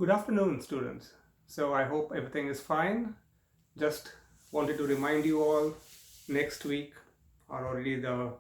Good afternoon, students. So I hope everything is fine. Just wanted to remind you all, next week are already the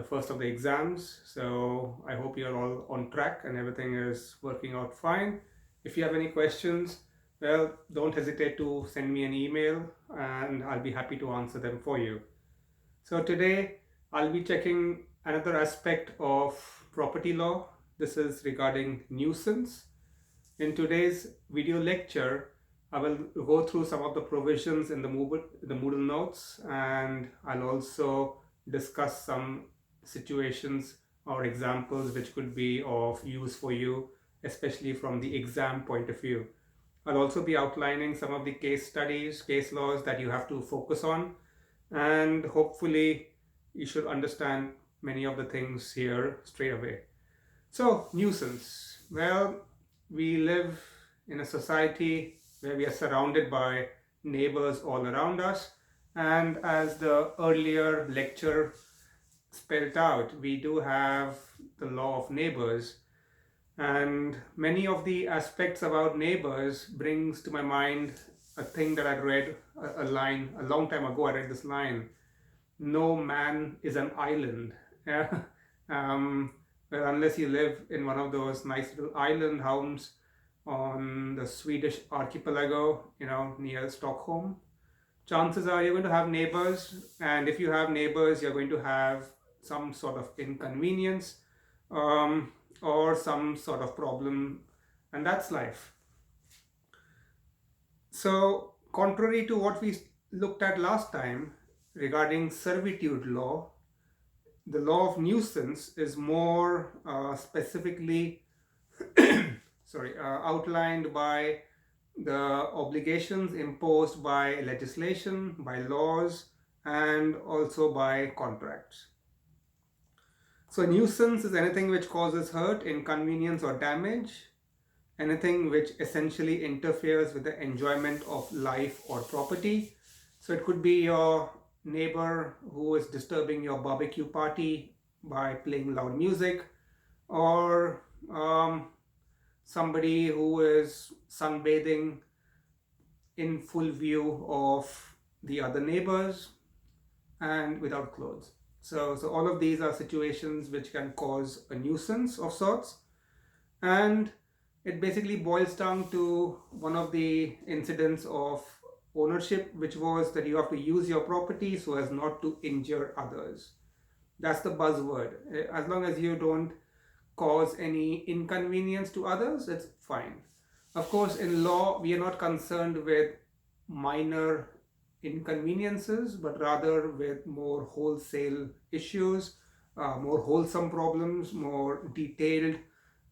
first of the exams. So I hope you're all on track and everything is working out fine. If you have any questions, well, don't hesitate to send me an email and I'll be happy to answer them for you. So today I'll be checking another aspect of property law. This is regarding nuisance. In today's video lecture, I will go through some of the provisions in the Moodle notes, and I'll also discuss some situations or examples which could be of use for you, especially from the exam point of view. I'll also be outlining some of the case studies, case laws that you have to focus on, and hopefully you should understand many of the things here straight away. So, nuisance. Well, we live in a society where we are surrounded by neighbors all around us, and as the earlier lecture spelled out, we do have the law of neighbors, and many of the aspects about neighbors brings to my mind a thing that I read, a line a long time ago. I read this line: no man is an island. Yeah. um, well, unless you live in one of those nice little island homes on the Swedish archipelago, near Stockholm, chances are you're going to have neighbors, and if you have neighbors, you're going to have some sort of inconvenience, um, or some sort of problem, and that's life. So, contrary to what we looked at last time regarding servitude law, the law of nuisance is more specifically outlined by the obligations imposed by legislation, by laws, and also by contracts. So, nuisance is anything which causes hurt, inconvenience, or damage, anything which essentially interferes with the enjoyment of life or property. So, it could be your neighbor who is disturbing your barbecue party by playing loud music, or somebody who is sunbathing in full view of the other neighbors and without clothes. So all of these are situations which can cause a nuisance of sorts, and it basically boils down to one of the incidents of ownership, which was that you have to use your property so as not to injure others. That's the buzzword. As long as you don't cause any inconvenience to others, it's fine. Of course, in law, we are not concerned with minor inconveniences, but rather with more wholesale issues, more wholesome problems, more detailed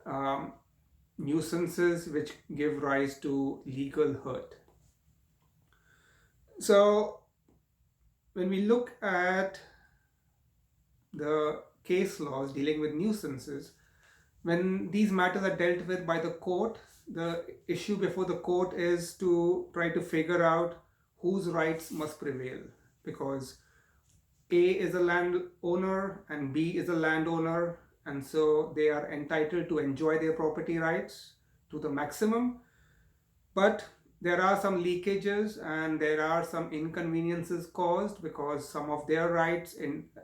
um, nuisances which give rise to legal hurt. So, when we look at the case laws dealing with nuisances, when these matters are dealt with by the court, the issue before the court is to try to figure out whose rights must prevail, because A is a landowner and B is a landowner, and so they are entitled to enjoy their property rights to the maximum. But there are some leakages and there are some inconveniences caused because some of their rights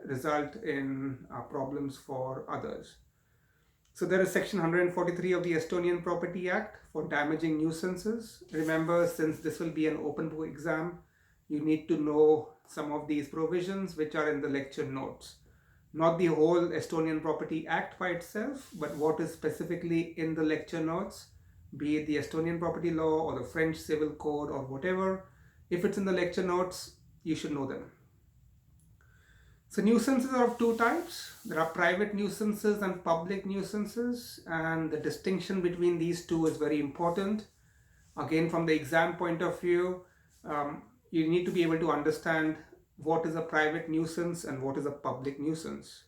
result in problems for others. So there is section 143 of the Estonian Property Act for damaging nuisances. Remember, since this will be an open book exam, you need to know some of these provisions which are in the lecture notes. Not the whole Estonian Property Act by itself, but what is specifically in the lecture notes, be it the Estonian property law or the French civil code or whatever. If it's in the lecture notes, you should know them. So nuisances are of two types. There are private nuisances and public nuisances, and the distinction between these two is very important. Again, from the exam point of view, you need to be able to understand what is a private nuisance and what is a public nuisance.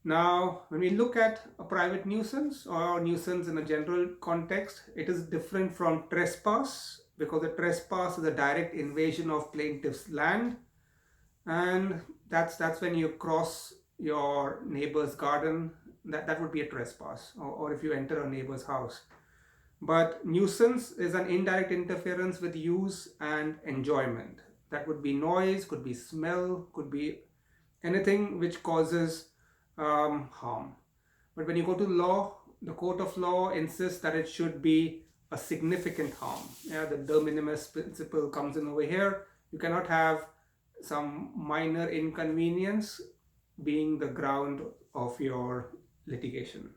Now, when we look at a private nuisance or nuisance in a general context, it is different from trespass, because a trespass is a direct invasion of plaintiff's land, and that's when you cross your neighbor's garden. That would be a trespass, or if you enter a neighbor's house. But nuisance is an indirect interference with use and enjoyment. That would be noise, could be smell, could be anything which causes harm. But when you go to law, the court of law insists that it should be a significant harm. Yeah, the de minimis principle comes in over here. You cannot have some minor inconvenience being the ground of your litigation.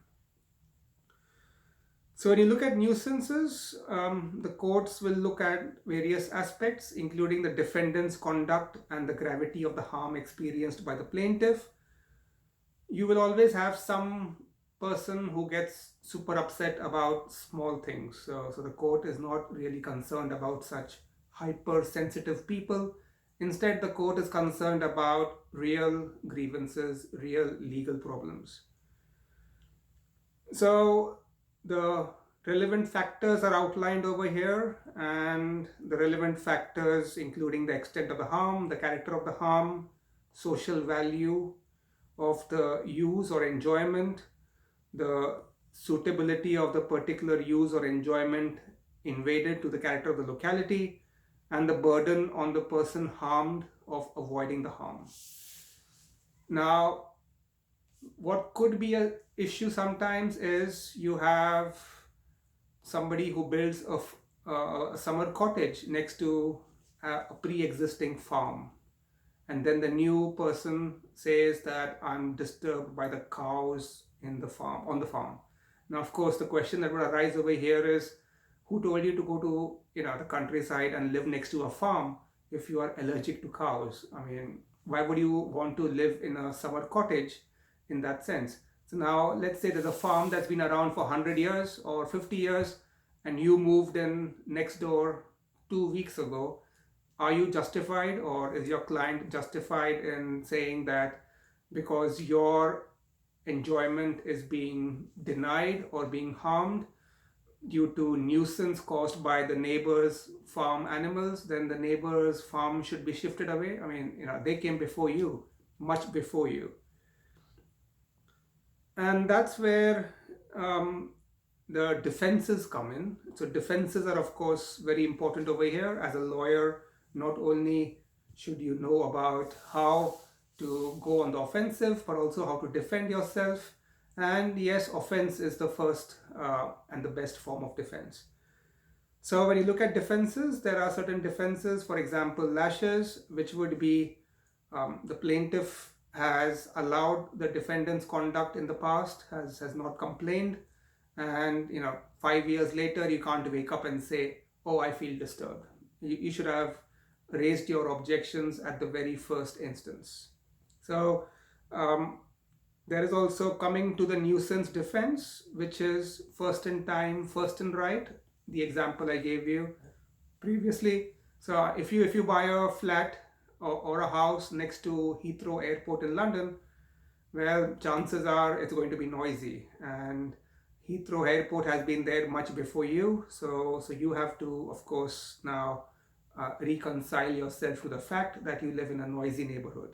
So when you look at nuisances, the courts will look at various aspects, including the defendant's conduct and the gravity of the harm experienced by the plaintiff. You will always have some person who gets super upset about small things. So the court is not really concerned about such hypersensitive people. Instead, the court is concerned about real grievances, real legal problems. So the relevant factors are outlined over here, and the relevant factors including the extent of the harm, the character of the harm, social value of the use or enjoyment, the suitability of the particular use or enjoyment invaded to the character of the locality, and the burden on the person harmed of avoiding the harm. Now, what could be an issue sometimes is you have somebody who builds a summer cottage next to a pre-existing farm, and then the new person says that I'm disturbed by the cows on the farm. Now, of course, the question that would arise over here is, who told you to go to the countryside and live next to a farm if you are allergic to cows? I mean, why would you want to live in a summer cottage in that sense? So now let's say there's a farm that's been around for 100 years or 50 years, and you moved in next door 2 weeks ago. Are you justified, or is your client justified in saying that because your enjoyment is being denied or being harmed due to nuisance caused by the neighbor's farm animals, then the neighbor's farm should be shifted away? I mean, they came before you, much before you. And that's where the defenses come in. So defenses are, of course, very important over here. As a lawyer, not only should you know about how to go on the offensive, but also how to defend yourself. And yes, offense is the first and the best form of defense. So when you look at defenses, there are certain defenses, for example, lashes, which would be the plaintiff has allowed the defendant's conduct in the past, has not complained, and 5 years later you can't wake up and say, oh, I feel disturbed. You should have raised your objections at the very first instance. So there is also coming to the nuisance defense, which is first in time, first in right, the example I gave you previously. So if you buy a flat or a house next to Heathrow Airport in London, well, chances are it's going to be noisy, and Heathrow Airport has been there much before you, so you have to, of course, now reconcile yourself to the fact that you live in a noisy neighborhood.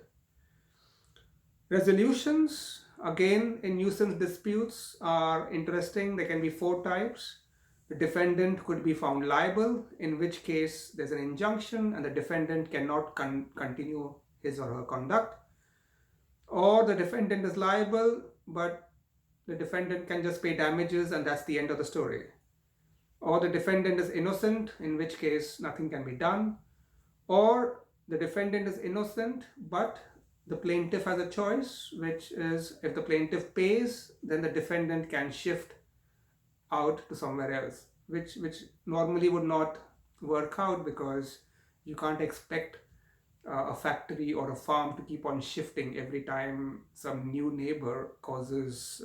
Resolutions, again, in nuisance disputes are interesting. There can be 4 types. The defendant could be found liable, in which case there's an injunction and the defendant cannot continue his or her conduct. Or the defendant is liable, but the defendant can just pay damages and that's the end of the story. Or the defendant is innocent, in which case nothing can be done. Or the defendant is innocent, but the plaintiff has a choice, which is if the plaintiff pays, then the defendant can shift out to somewhere else, which normally would not work out, because you can't expect a factory or a farm to keep on shifting every time some new neighbor raises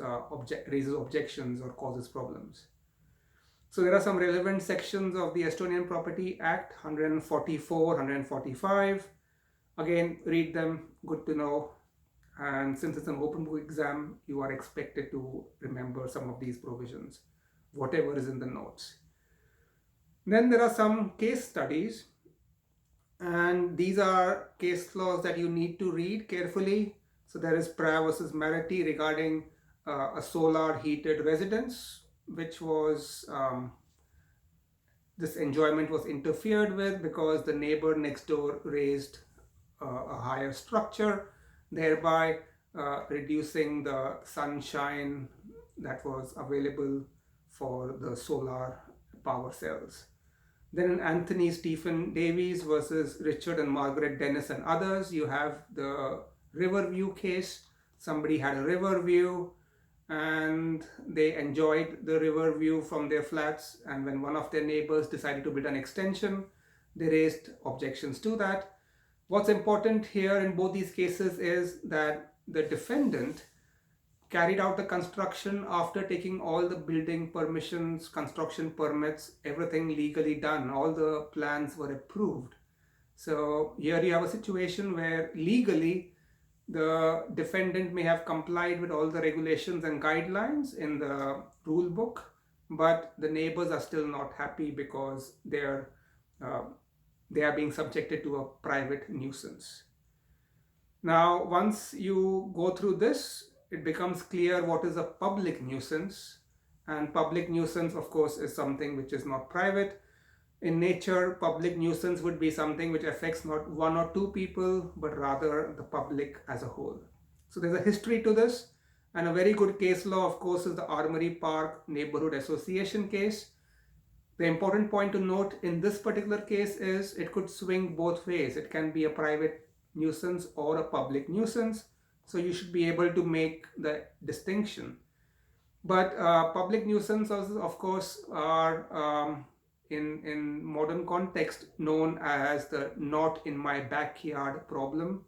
objections or causes problems. So there are some relevant sections of the Estonian Property Act, 144, 145. Again, read them, good to know. And since it's an open book exam, you are expected to remember some of these provisions, whatever is in the notes. Then there are some case studies, and these are case laws that you need to read carefully. So there is Pra versus Marity regarding a solar heated residence, which was this enjoyment was interfered with because the neighbor next door raised a higher structure, thereby reducing the sunshine that was available for the solar power cells. Then in Anthony Stephen Davies versus Richard and Margaret Dennis and others, you have the Riverview case. Somebody had a river view and they enjoyed the river view from their flats, and when one of their neighbors decided to build an extension, they raised objections to that. What's important here in both these cases is that the defendant carried out the construction after taking all the building permissions, construction permits, everything legally done. All the plans were approved. So here you have a situation where legally the defendant may have complied with all the regulations and guidelines in the rule book, but the neighbors are still not happy because they are being subjected to a private nuisance. Now, once you go through this, it becomes clear what is a public nuisance. And public nuisance, of course, is something which is not private. In nature, public nuisance would be something which affects not one or two people, but rather the public as a whole. So there's a history to this, and a very good case law, of course, is the Armory Park Neighborhood Association case. The important point to note in this particular case is it could swing both ways. It can be a private nuisance or a public nuisance. So you should be able to make the distinction. But public nuisances, of course, are in modern context known as the not in my backyard problem.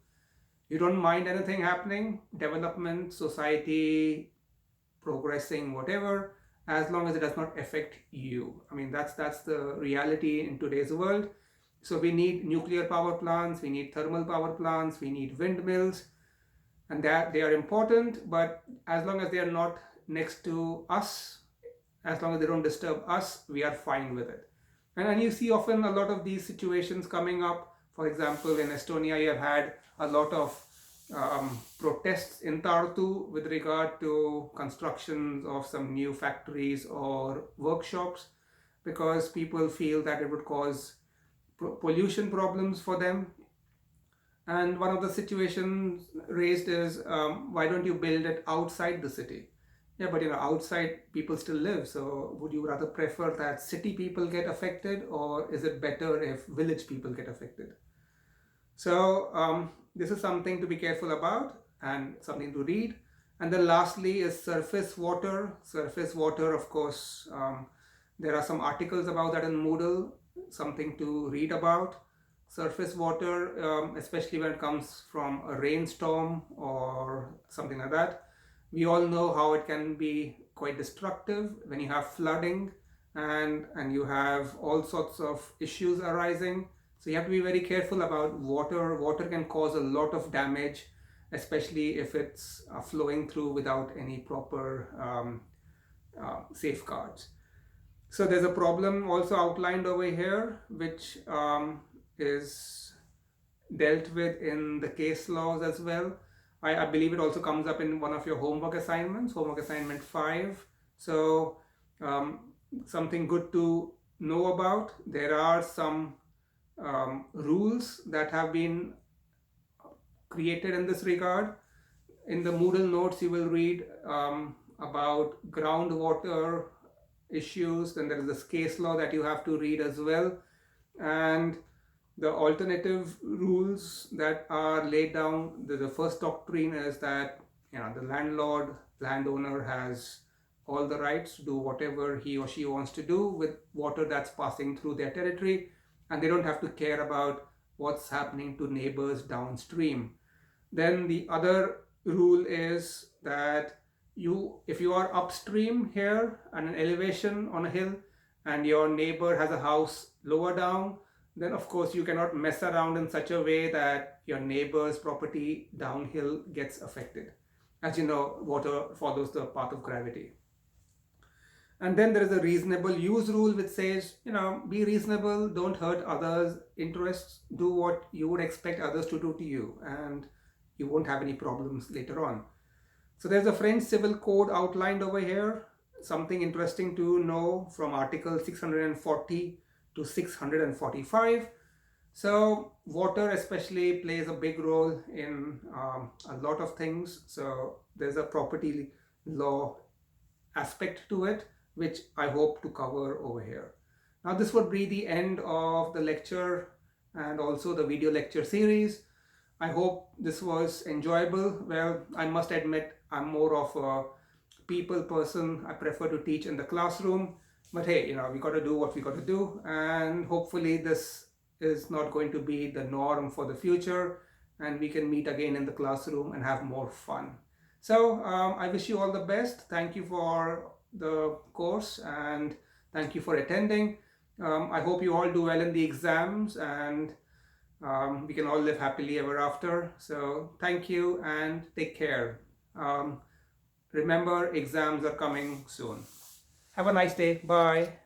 You don't mind anything happening, development, society, progressing, whatever, as long as it does not affect you. I mean, that's the reality in today's world. So we need nuclear power plants, we need thermal power plants, we need windmills, and that they are important, but as long as they are not next to us, as long as they don't disturb us, we are fine with it. And you see often a lot of these situations coming up. For example, in Estonia, you have had a lot of protests in Tartu with regard to constructions of some new factories or workshops, because people feel that it would cause pollution problems for them. And one of the situations raised is, why don't you build it outside the city? Yeah, but outside people still live. So would you rather prefer that city people get affected, or is it better if village people get affected? So this is something to be careful about and something to read. And then lastly is surface water. Surface water, of course, there are some articles about that in Moodle, something to read about. Surface water, especially when it comes from a rainstorm or something like that. We all know how it can be quite destructive when you have flooding and you have all sorts of issues arising. So you have to be very careful about water. Water can cause a lot of damage, especially if it's flowing through without any proper safeguards. So there's a problem also outlined over here, which is dealt with in the case laws as well. I believe it also comes up in one of your homework assignments, homework assignment 5. So something good to know about. There are some rules that have been created in this regard. In the Moodle notes, you will read about groundwater issues. Then there is this case law that you have to read as well. And the alternative rules that are laid down, the first doctrine is that the landowner has all the rights to do whatever he or she wants to do with water that's passing through their territory, and they don't have to care about what's happening to neighbors downstream. Then the other rule is that if you are upstream here at an elevation on a hill and your neighbor has a house lower down, then of course you cannot mess around in such a way that your neighbor's property downhill gets affected. As you know, water follows the path of gravity. And then there is a reasonable use rule which says, be reasonable, don't hurt others' interests, do what you would expect others to do to you, and you won't have any problems later on. So there's a French civil code outlined over here. Something interesting to know from Article 640 to 645. So water especially plays a big role in a lot of things. So there's a property law aspect to it, which I hope to cover over here. Now this would be the end of the lecture and also the video lecture series. I hope this was enjoyable. Well, I must admit I'm more of a people person. I prefer to teach in the classroom, but hey, we got to do what we got to do, and hopefully this is not going to be the norm for the future, and we can meet again in the classroom and have more fun. So I wish you all the best. Thank you for the course and thank you for attending. I hope you all do well in the exams, and we can all live happily ever after. So thank you and take care. Remember, exams are coming soon. Have a nice day. Bye.